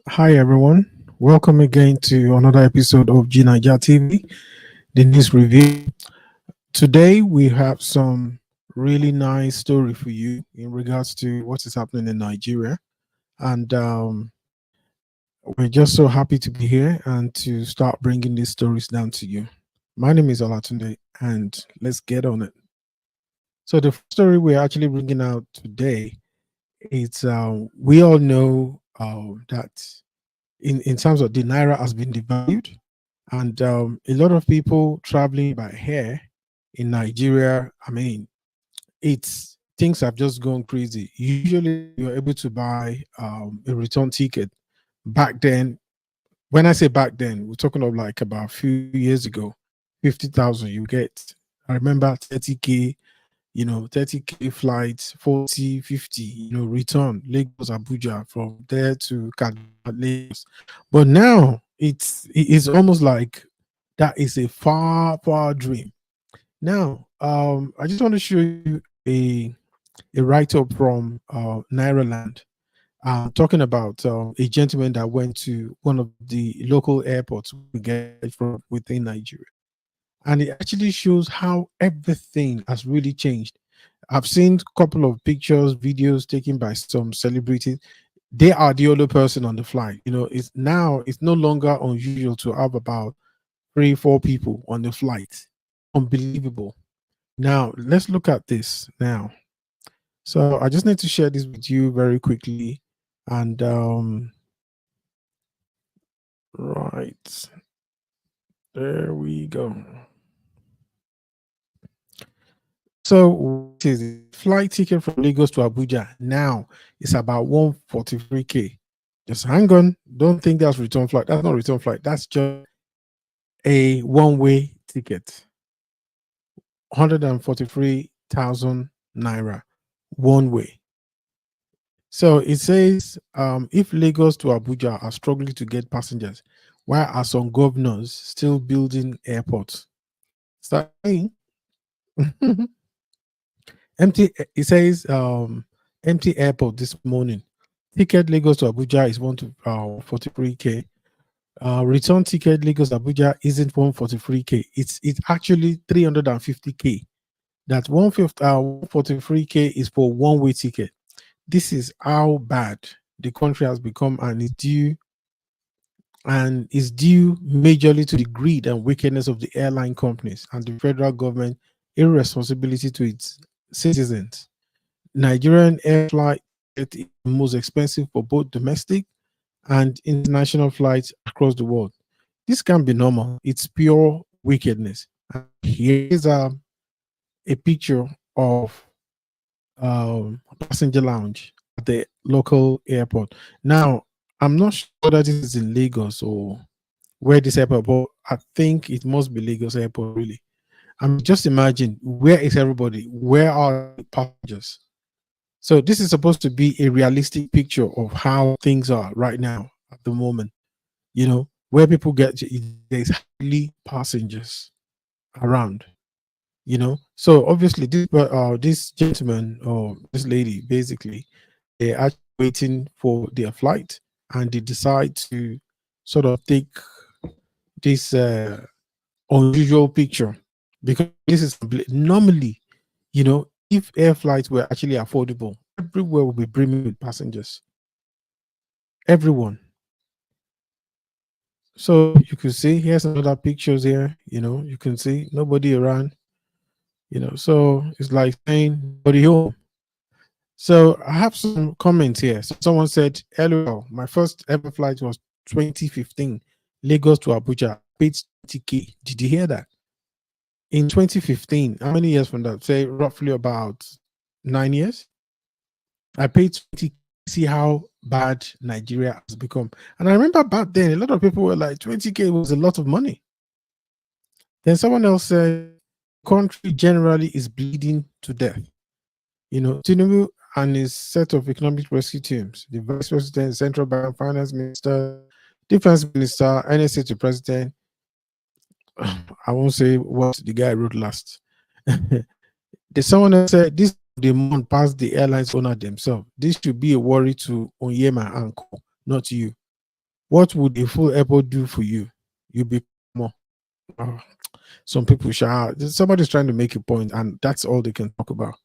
Hi everyone, welcome again to another episode of G9ijaTV, the news review. Today we have some really nice story for you in regards to what is happening in Nigeria, and we're just so happy to be here and to start bringing these stories down to you. My name is Olatunde, and let's get on it. So the first story we're actually bringing out today is we all know that in terms of the naira has been devalued, and a lot of people traveling by air in Nigeria. I mean, it's things have just gone crazy. Usually, you're able to buy a return ticket. Back then, when I say back then, we're talking of like about a few years ago, 50,000 you get. I remember 30K, 30K flights, 40, 50, return Lagos, Abuja, from there to Kaduna, Lagos. But now it's almost like that is a far, far dream. Now, I just want to show you a write-up from Nairaland, talking about a gentleman that went to one of the local airports we get from within Nigeria. And it actually shows how everything has really changed. I've seen a couple of pictures, videos taken by some celebrities. They are the only person on the flight. It's no longer unusual to have about 3, 4 people on the flight. Unbelievable. Now let's look at this now. So I just need to share this with you very quickly. And right, there we go. So what is it? Flight ticket from Lagos to Abuja now is about 143K. Just hang on. Don't think that's return flight. That's not return flight. That's just a one-way ticket. 143,000 naira one way. So it says if Lagos to Abuja are struggling to get passengers, why are some governors still building airports? Starting empty. It says empty airport this morning. Ticket Lagos to Abuja is 143K. Return ticket Lagos Abuja isn't 143K. It's actually 350K. That 143K is for one way ticket. This is how bad the country has become, and is due majorly to the greed and wickedness of the airline companies and the federal government irresponsibility to its citizens. Nigerian air flight is the most expensive for both domestic and international flights across the world. This can't be normal. It's pure wickedness. And here's a picture of passenger lounge at the local airport. Now, I'm not sure whether this is in Lagos or where this airport, but I think it must be Lagos airport, really. I mean, just imagine, where is everybody? Where are the passengers? So this is supposed to be a realistic picture of how things are right now at the moment. Where people get, there's hardly passengers around. So obviously this gentleman or this lady, basically, they're actually waiting for their flight, and they decide to sort of take this unusual picture, because this is normally, if air flights were actually affordable, everywhere would be brimming with passengers. Everyone. So you can see here's another pictures here. You can see nobody around. So it's like saying nobody home. So I have some comments here. So someone said, "LOL, my first ever flight was 2015, Lagos to Abuja, paid 20K." Did you hear that? In 2015, how many years from that? Say roughly about 9 years. I paid 20. See how bad Nigeria has become. And I remember back then, a lot of people were like, 20K was a lot of money. Then someone else said, country generally is bleeding to death. Tinubu and his set of economic rescue teams, the vice president, central bank, finance minister, defense minister, NSA to president. I won't say what the guy wrote last. There's someone else said this the month past the airlines owner themselves. This should be a worry to Onyema and Co, not you. What would a full airport do for you? You become more. Uh, some people shout. Somebody's trying to make a point, and that's all they can talk about.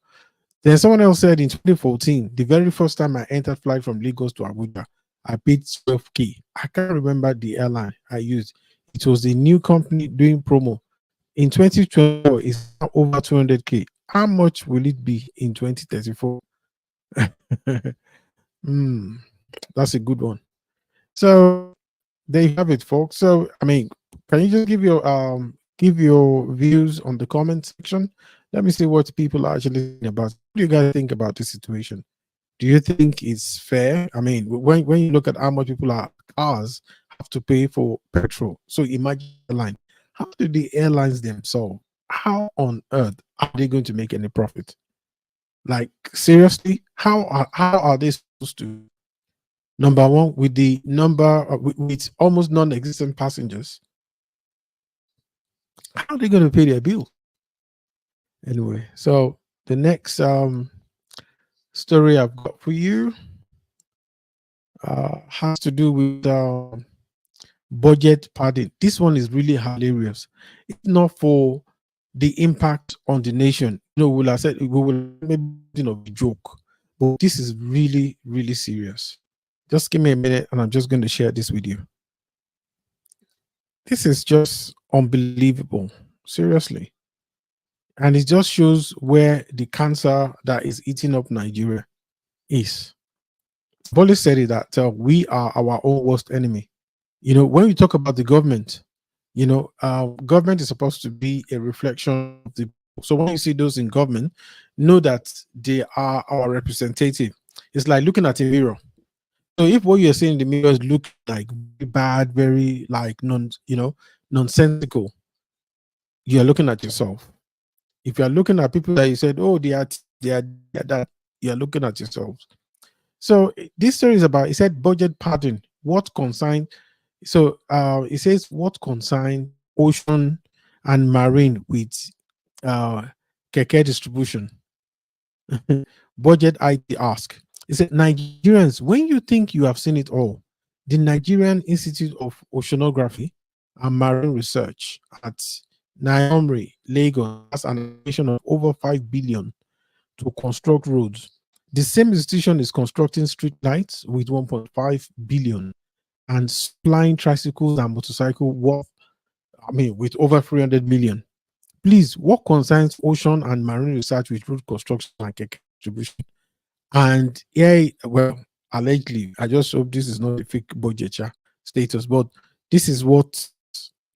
Then someone else said in 2014, the very first time I entered flight from Lagos to Abuja, I paid 12K. I can't remember the airline I used. It was a new company doing promo. In 2024, it's now over 200K. How much will it be in 2034? Hmm, that's a good one. So there you have it, folks. So I mean, can you just give your views on the comment section? Let me see what people are actually thinking about. What do you guys think about this situation? Do you think it's fair? I mean, when you look at how much people are cars have to pay for petrol, so imagine the line. How do the airlines themselves? How on earth are they going to make any profit? Like seriously, how are they supposed to? Number one, with the number with almost non-existent passengers, how are they going to pay their bill? Anyway, so the next story I've got for you has to do with budget padding. This one is really hilarious. It's not for the impact on the nation. You know, we'll have said we will maybe a joke, but this is really, really serious. Just give me a minute and I'm just going to share this with you. This is just unbelievable. Seriously. And it just shows where the cancer that is eating up Nigeria is. Bolly said it that we are our own worst enemy. You know, when we talk about the government, government is supposed to be a reflection of the people. So when you see those in government, know that they are our representative. It's like looking at a mirror. So if what you're saying in the mirror is look like very bad, very like nonsensical, you're looking at yourself. If you're looking at people that you said, oh, they are that, you're looking at yourselves. So this story is about, it said budget pattern. What consign So it says what consign ocean and marine with uh keke distribution. Budget IT ask. It said Nigerians, when you think you have seen it all, the Nigerian Institute of Oceanography and Marine Research at Naomri, Lagos has an allocation of over 5 billion to construct roads. The same institution is constructing street lights with 1.5 billion and supplying tricycles and motorcycle with over 300 million. Please, what concerns ocean and marine research with road construction and distribution? And yeah, well, allegedly, I just hope this is not a fake budget status, but this is what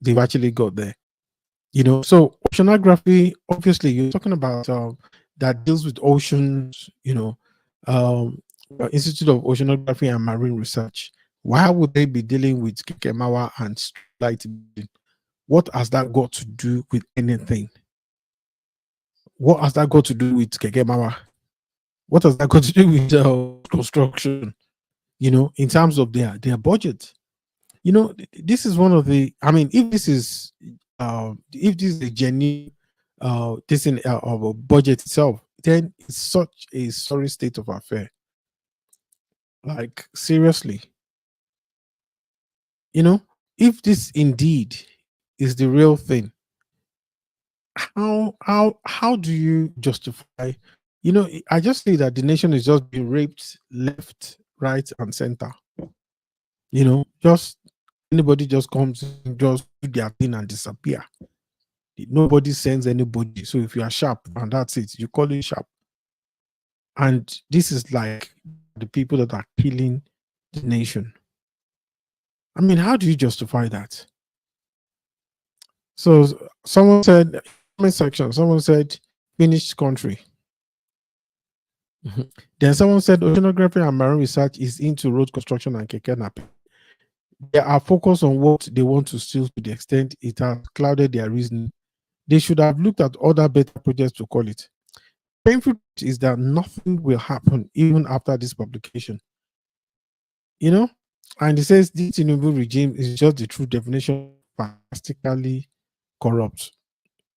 they've actually got there. So oceanography, obviously, you're talking about that deals with oceans, Institute of Oceanography and Marine Research. Why would they be dealing with Kekemawa and light building? What has that got to do with anything? What has that got to do with Kekemawa? What has that got to do with construction? In terms of their budget. This is one of the. I mean, if this is a genuine this in of a budget itself, then it's such a sorry state of affair. Like seriously, if this indeed is the real thing, how do you justify? I just say that the nation is just being raped left, right, and center. Just anybody just comes and just do their thing and disappear. Nobody sends anybody. So if you are sharp and that's it, you call it sharp. And this is like the people that are killing the nation. I mean, how do you justify that? So someone said, comment section, someone said, finished country. Then someone said, oceanography and marine research is into road construction and keke napep. They are focused on what they want to steal to the extent it has clouded their reasoning. They should have looked at other better projects to call it. Painful is that nothing will happen even after this publication. And it says this Tinubu regime is just the true definition of fantastically corrupt.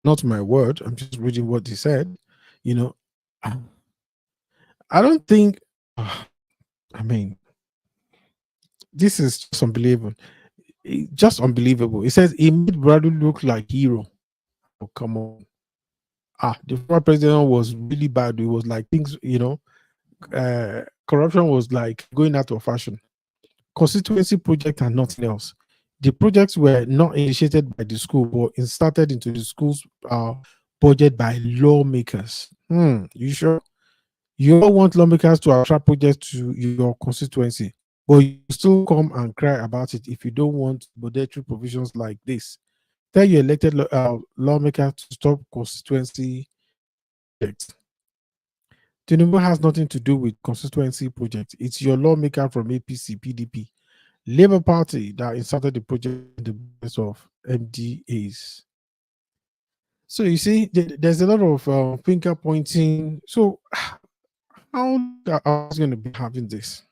Not my word, I'm just reading what he said. I don't think, I mean, This is just unbelievable. Just unbelievable. It says he made Bradley look like hero. Oh, come on. The former president was really bad. It was like things, corruption was like going out of fashion. Constituency project and nothing else. The projects were not initiated by the school, but inserted into the school's budget by lawmakers. You sure? You all want lawmakers to attract projects to your constituency, but you still come and cry about it if you don't want budgetary provisions like this. Tell your elected lawmakers to stop constituency projects. Tinubu has nothing to do with constituency projects. It's your lawmaker from APC, PDP, Labour Party that inserted the project in the budgets of MDAs. So you see, there's a lot of finger pointing. So how are we going to be having this?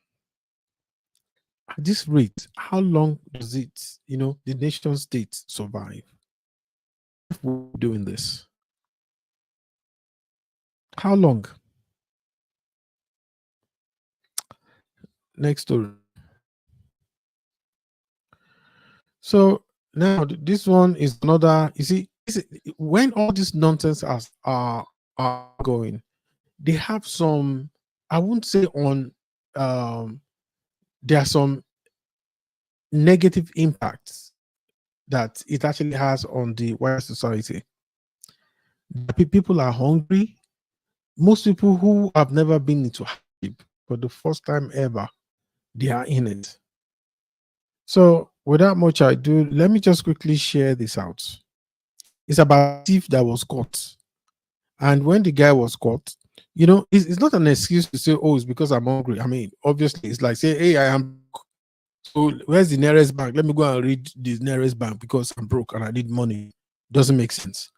At this rate, how long does it, the nation state survive? If we're doing this, how long? Next story. So now this one is another. You see, when all this nonsense are going, they have some. I won't say on. There are some negative impacts that it actually has on the wider society. People are hungry. Most people who have never been into hardship for the first time ever, they are in it. So without much ado, let me just quickly share this out. It's about a thief that was caught. And when the guy was caught, it's not an excuse to say, oh, it's because I'm hungry. I mean, obviously, it's like say, hey, I am. So where's the nearest bank? Let me go and read the nearest bank because I'm broke and I need money. Doesn't make sense.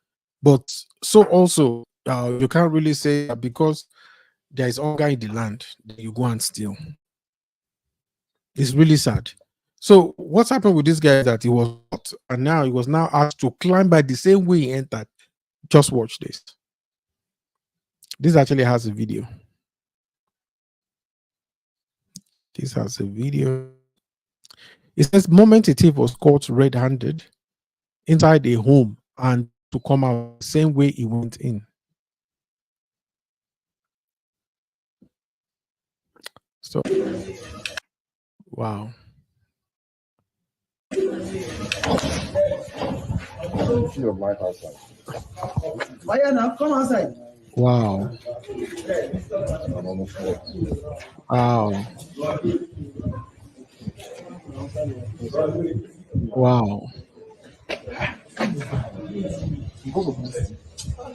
But so also, you can't really say that because there is hunger in the land, that you go and steal. It's really sad. So what's happened with this guy is that he was caught and now he was now asked to climb by the same way he entered. Just watch this. This actually has a video. This has a video. It says, moment a thief was caught red-handed inside a home and to come out the same way he went in. So, wow. Come outside. Wow. Wow. Wow.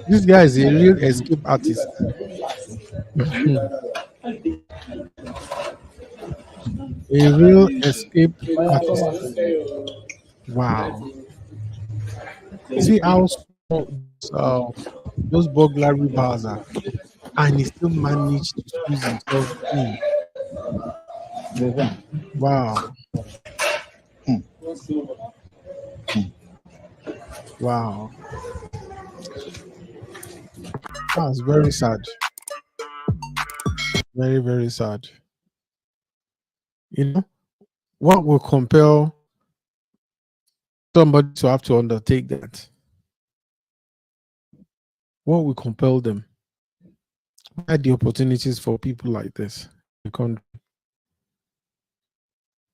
This guy is a real escape artist. A real escape artist. Wow. See how small those burglary bars are, and he still managed to squeeze himself in. Wow. Wow. That's very sad. Very, very sad. What will compel somebody to have to undertake that? What will compel them? What are the opportunities for people like this in the country?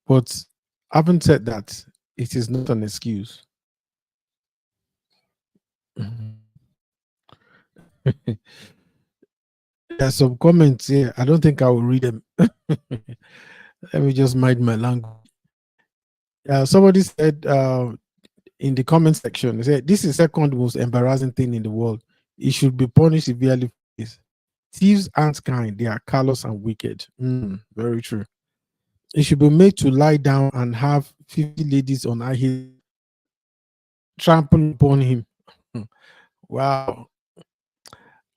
But having said that, it is not an excuse. There's some comments here. I don't think I will read them. Let me just mind my language. Somebody said in the comment section, they said, this is the second most embarrassing thing in the world. It should be punished severely for this. Thieves aren't kind. They are callous and wicked. Very true. It should be made to lie down and have 50 ladies on high heels trample upon him. Wow.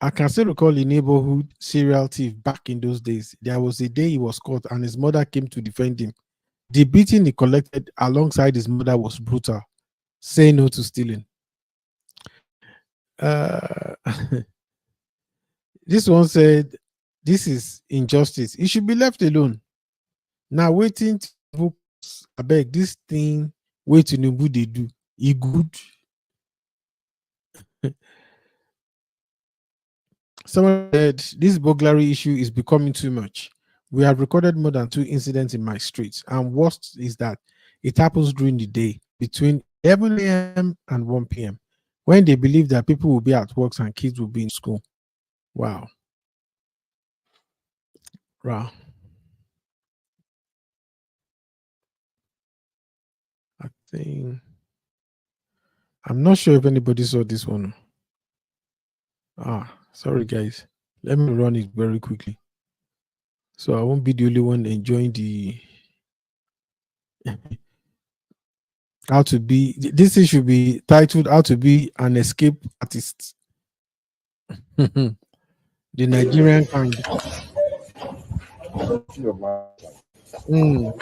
I can still recall a neighborhood serial thief back in those days. There was a day he was caught and his mother came to defend him. The beating he collected alongside his mother was brutal. Say no to stealing. This one said, this is injustice. He should be left alone. Now waiting to I beg this thing way to Tinubu they do. E good. Someone said this burglary issue is becoming too much. We have recorded more than 2 incidents in my street, and worst is that it happens during the day between 11 a.m. and 1 p.m. when they believe that people will be at work and kids will be in school. Wow. Wow. I think I'm not sure if anybody saw this one. Sorry guys. Let me run it very quickly. So I won't be the only one enjoying the how to be this thing should be titled how to be an escape artist. The Nigerian kind. Wow. Mm.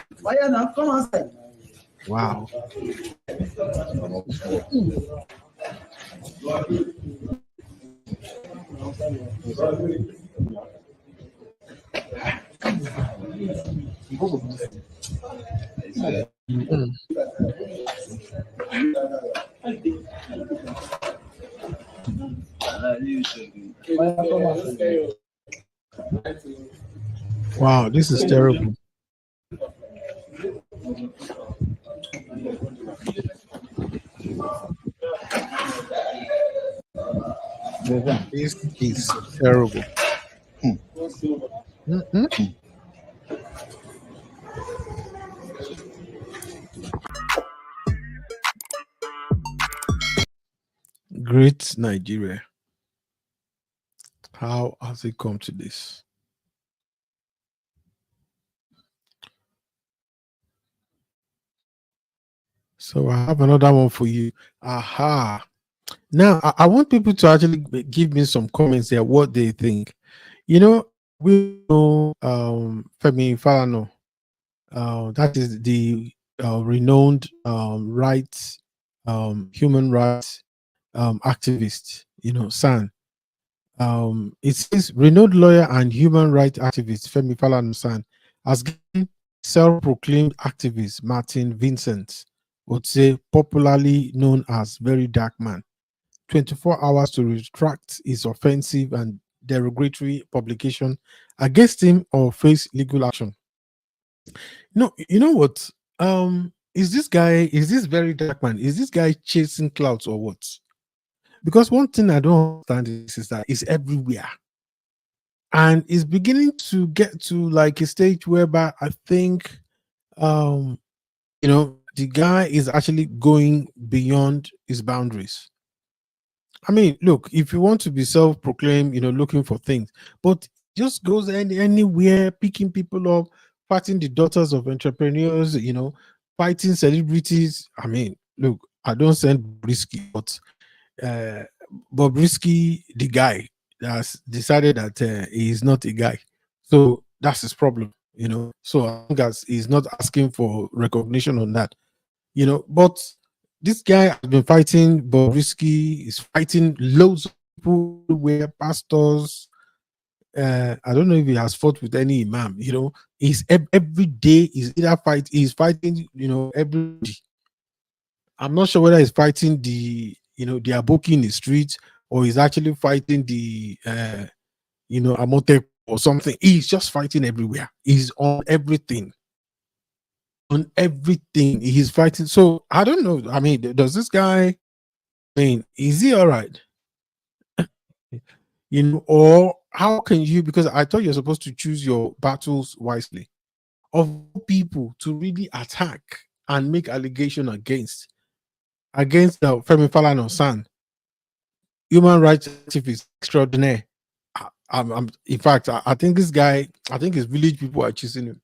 Wow, this is terrible. This is terrible. Mhm. Great Nigeria. How has it come to this? So I have another one for you. Aha. Now I want people to actually give me some comments there, what they think. You know, we know Femi Falano. That is the renowned human rights activist. You know, San. It says renowned lawyer and human rights activist Femi Falana San has given self-proclaimed activist Martin Vincent, would say popularly known as Very Dark Man, 24 hours to retract his offensive and derogatory publication against him or face legal action. No, you know what? Is this Very Dark Man? Is this guy chasing clouds or what? Because one thing I don't understand is that it's everywhere. And it's beginning to get to like a stage whereby I think the guy is actually going beyond his boundaries. I mean, look, if you want to be self-proclaimed, looking for things, but just goes anywhere, picking people up, fighting the daughters of entrepreneurs, fighting celebrities. I mean, look, I don't send risky, but uh, Bobrisky, the guy, has decided that he is not a guy. So that's his problem. So I think as he's not asking for recognition on that, but this guy has been fighting Bobrisky, is fighting loads of people where pastors. I don't know if he has fought with any imam, he's every day is either he's fighting, everybody. I'm not sure whether he's fighting the Aboki in the streets or he's actually fighting the Amote or something. He's just fighting everywhere. He's on everything. On everything. He's fighting. So I don't know. I mean, does this guy, is he all right? Or how can you, because I thought you're supposed to choose your battles wisely, of people to really attack and make allegation against Femi Falana San, human rights activist extraordinaire. In fact, I think this guy, I think his village people are choosing him.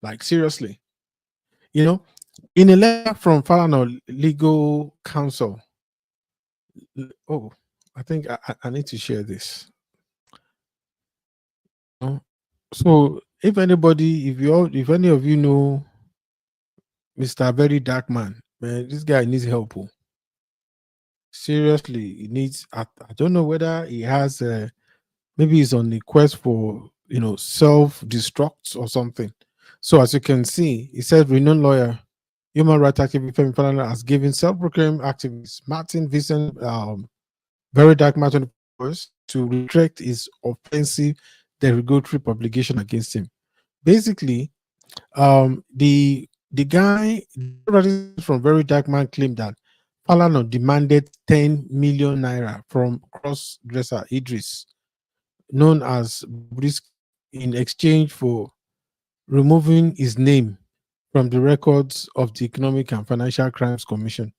Like, seriously. In a letter from Falana legal counsel, oh, I think I need to share this. So, if anybody, if any of you know Mr. Very Dark Man, man, this guy needs help. Seriously, he needs. I don't know whether he has. Maybe he's on the quest for self destruct or something. So as you can see, he said renowned lawyer Human rights activist Femi Falana has given self-proclaimed activist Martin Vincent very dark matter to retract his offensive derogatory publication against him. Basically, the guy from Very Dark Man claimed that Falana demanded 10 million naira from cross-dresser Idris, known as Brisk, in exchange for removing his name from the records of the Economic and Financial Crimes Commission.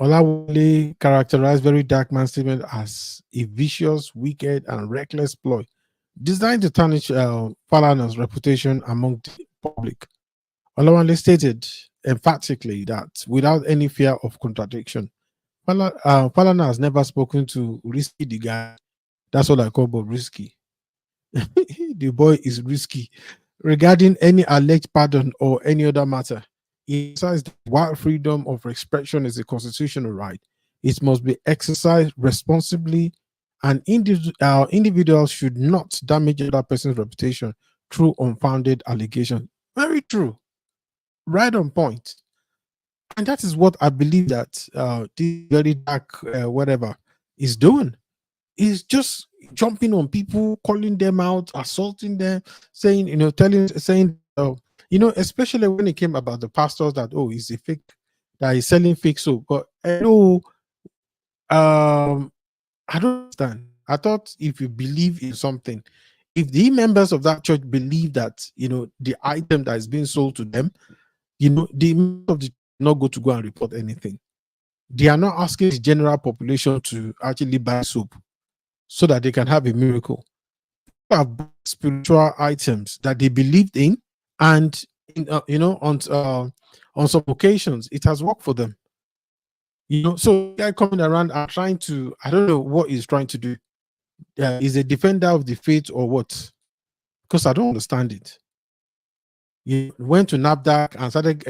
Olawale characterized Very Dark Man's statement as a vicious, wicked, and reckless ploy designed to tarnish Falana's reputation among the public. Olawale stated emphatically that without any fear of contradiction, Falana has never spoken to Risky the guy. That's what I call Bob Risky. The boy is risky regarding any alleged pardon or any other matter. He emphasized that while freedom of expression is a constitutional right, it must be exercised responsibly, and individuals should not damage other person's reputation through unfounded allegations. Very true, right on point. And that is what I believe that this very dark whatever is doing. Is just jumping on people, calling them out, assaulting them, saying, saying, especially when it came about the pastors that, oh, he's a fake, that he's selling fake soap. But I don't understand. I thought if you believe in something, if the members of that church believe that, the item that is being sold to them, the members of the church not go to go and report anything. They are not asking the general population to actually buy soap so that they can have a miracle. People have bought spiritual items that they believed in, and on some occasions it has worked for them. So guy coming around and trying to, I don't know what he's trying to do. Is a defender of the faith or what? Because I don't understand it. He went to NABDAC and started,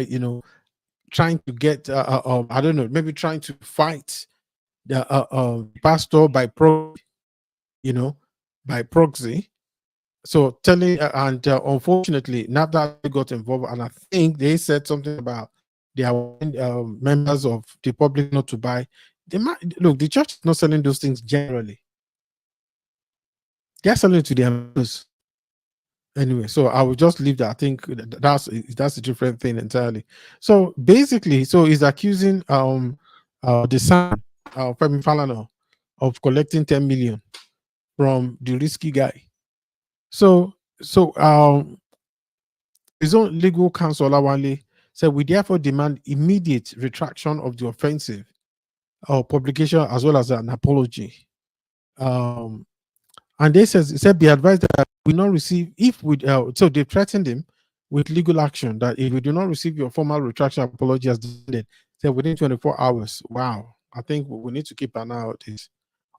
trying to get, I don't know, maybe trying to fight the pastor by by proxy. So telling, and unfortunately, NABDAC got involved, and I think they said something about they are members of the public not to buy. They might look, the church is not selling those things generally. They're selling it to their members. Anyway, so I will just leave that. I think that's a different thing entirely. So basically, so he's accusing the son Femi Falana of collecting 10 million from the risky guy. So his own legal counsel Olawale said, we therefore demand immediate retraction of the offensive publication as well as an apology. And they said be advised that we not receive, if we so they threatened him with legal action that if we do not receive your formal retraction apology as demanded, said within 24 hours. Wow, I think we need to keep an eye on this.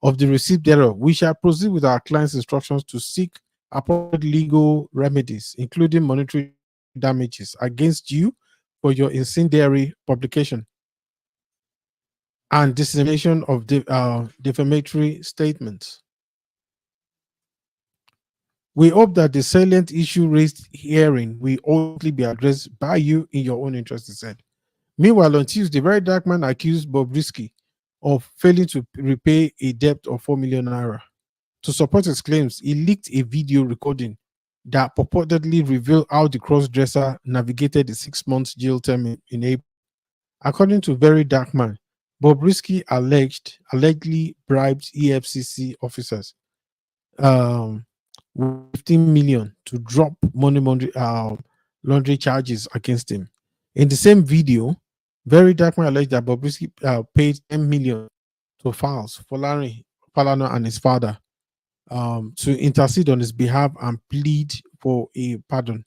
Of the receipt thereof, we shall proceed with our client's instructions to seek appropriate legal remedies, including monetary damages against you for your incendiary publication and dissemination of defamatory statements. We hope that the salient issue raised herein will ultimately be addressed by you in your own interest, he said. Meanwhile, on Tuesday, Very Dark Man accused Bob Risky of failing to repay a debt of 4 million naira. To support his claims, he leaked a video recording that purportedly revealed how the cross-dresser navigated the 6 months jail term in April. According to Very Dark Man, Bob Risky allegedly bribed EFCC officers 15 million to drop money laundry charges against him. In the same video, Very Dark Man alleged that Bobrisky paid 10 million to Files Falana and his father to intercede on his behalf and plead for a pardon.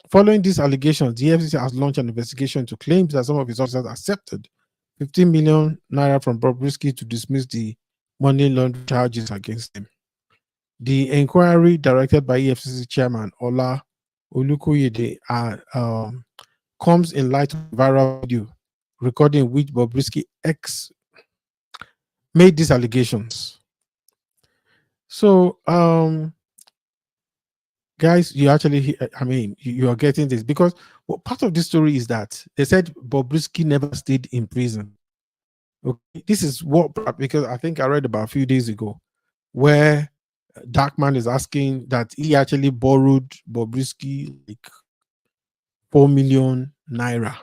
Following these allegations, the FCC has launched an investigation to claims that some of his officers accepted 15 million naira from Bobrisky to dismiss the money laundering charges against him. The inquiry, directed by EFCC Chairman Ola Olukoyede, comes in light of a viral video recording which Bobrisky X made these allegations. So guys, you actually, I mean, you are getting this because well, part of this story is that they said Bobrisky never stayed in prison. Okay, this is what, because I think I read about a few days ago where Darkman is asking that he actually borrowed Bobrisky like 4 million naira.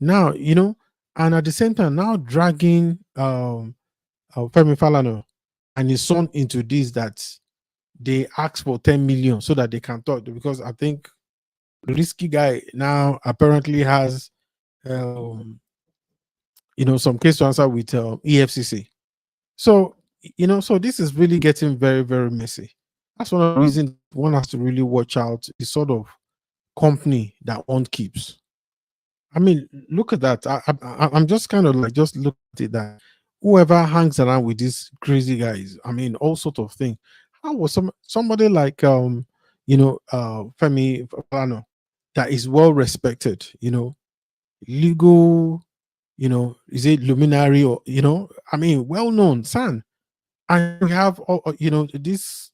Now, and at the same time, now dragging Femi Falana and his son into this, that they ask for 10 million so that they can talk, because I think the risky guy now apparently has some case to answer with EFCC. So so this is really getting very, very messy. That's one of the reasons one has to really watch out the sort of company that one keeps. I mean, look at that. I'm just kind of like, just look at it, that whoever hangs around with these crazy guys, I mean, all sort of thing. How was somebody like Femi Falana, that is well respected, legal, is it luminary, or I mean, well known son, and we have this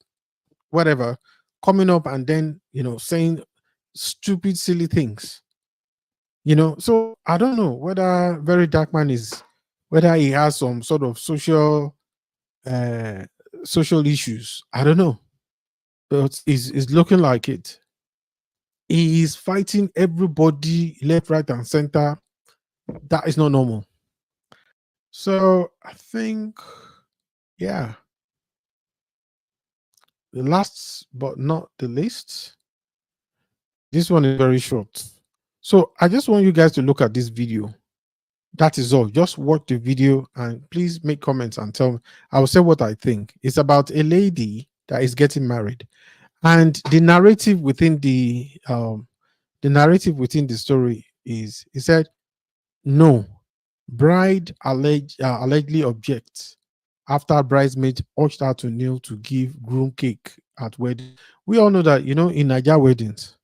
whatever coming up, and then saying stupid, silly things. So I don't know whether Very Dark Man is, whether he has some sort of uh social issues. I don't know, but it's looking like it. He is fighting everybody left, right, and center. That is not normal. So I think, yeah, the last but not the least, this one is very short. So I just want you guys to look at this video. That is all. Just watch the video and please make comments and tell me. I will say what I think. It's about a lady that is getting married, and the narrative within the story is, he said, no, bride allegedly objects after bridesmaid urged her to kneel to give groom cake at wedding. We all know that in Niger weddings,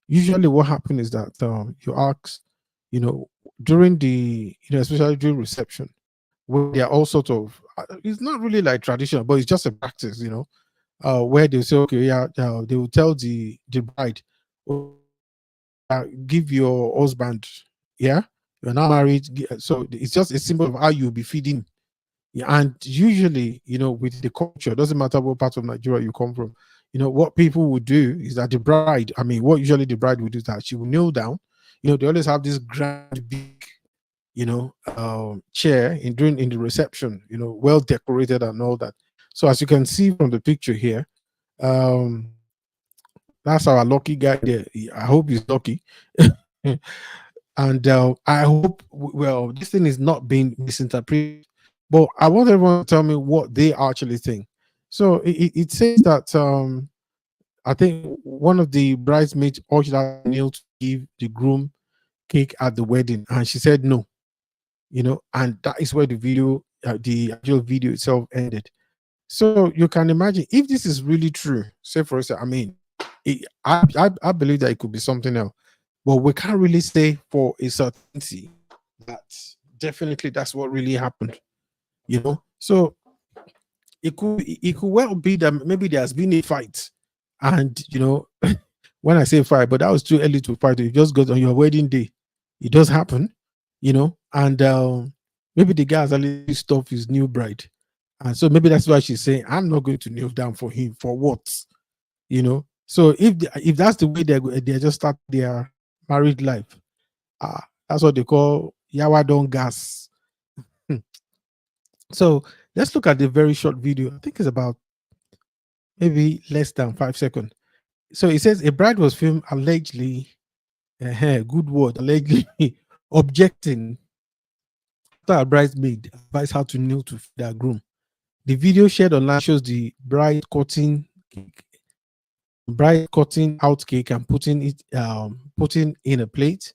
usually what happens is that you ask, during the especially during reception, where there are all sorts of it's not really like traditional, but it's just a practice, where they say, okay, yeah, they will tell the bride, "Oh, give your husband, yeah, you're now married." So it's just a symbol of how you'll be feeding. Yeah, and usually, with the culture, doesn't matter what part of Nigeria you come from, what people would do is that the bride, I mean, what usually the bride would do is that she will kneel down. They always have this grand, big, chair in the reception, well decorated and all that. So as you can see from the picture here, um, that's our lucky guy there. I hope he's lucky. And I hope, well, this thing is not being misinterpreted, but I want everyone to tell me what they actually think. So it says that I think one of the bridesmaids urged her to kneel to give the groom cake at the wedding, and she said no. And that is where the actual video itself ended. So you can imagine, if this is really true, say for instance, I mean, I believe that it could be something else, but we can't really say for a certainty that definitely that's what really happened. So it could well be that maybe there has been a fight, and when I say fight, but that was too early to fight. You just got on your wedding day. It does happen, and maybe the guy has already stuffed his new bride, and so maybe that's why she's saying, "I'm not going to kneel down for him for what." So if that's the way they just start their married life, that's what they call yawa don gas. Hmm. So let's look at the very short video. I think it's about maybe less than 5 seconds. So it says a bride was filmed allegedly, good word, allegedly objecting after a bridesmaid advised her to kneel to feed her groom. The video shared online shows the bride cutting out cake and putting in a plate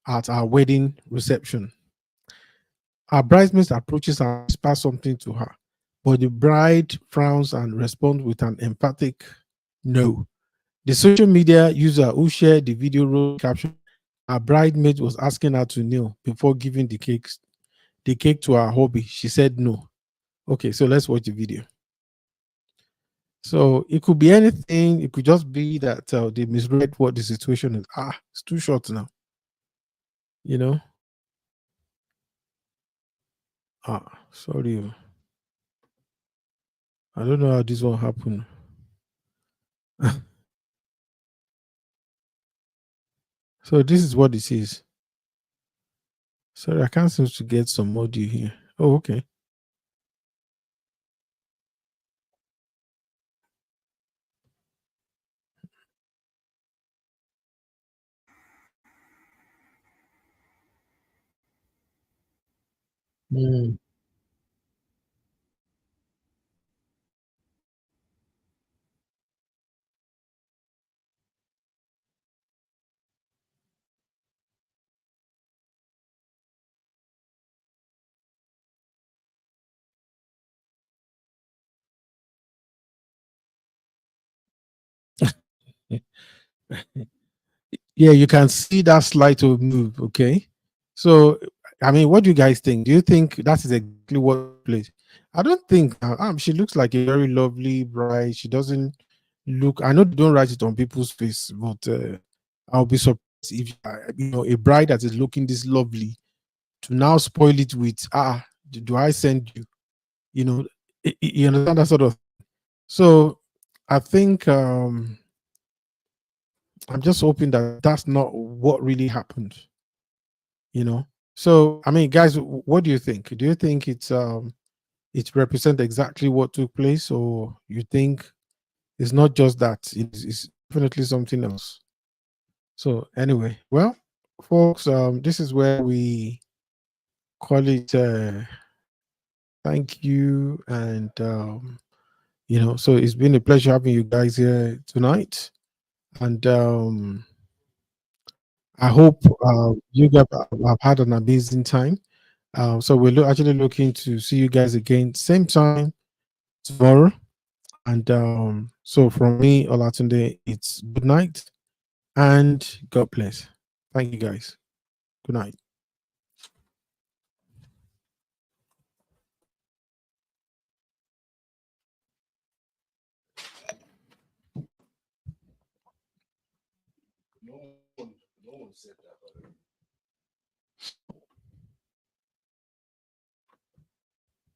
at our wedding reception. Our bridesmaid approaches and whispers something to her, but the bride frowns and responds with an emphatic no. The social media user who shared the video wrote caption, "Our bridesmaid was asking her to kneel before giving the cake to her hubby. She said no." Okay, so let's watch the video. So it could be anything. It could just be that they misread what the situation is. Ah, it's too short now. You know. Ah, sorry. I don't know how this one happened. So this is what it is. Sorry, I can't seem to get some audio here. Oh, okay. Mm. Yeah, you can see that slight of move. Okay. So, I mean, what do you guys think? Do you think that is exactly what plays? I don't think she looks like a very lovely bride. She doesn't look, I know they don't write it on people's face, but I'll be surprised if, a bride that is looking this lovely to now spoil it with, do I send you? You know, you understand that sort of. So, I think I'm just hoping that that's not what really happened. So I mean, guys, what do you think? Do you think it represents exactly what took place, or you think it's not just that, it's definitely something else? So anyway, well, folks, this is where we call it thank you. And so it's been a pleasure having you guys here tonight. And I hope you guys have had an amazing time. So we're actually looking to see you guys again, same time tomorrow. And so from me, Olatunde, it's good night and God bless. Thank you guys. Good night. No one said that.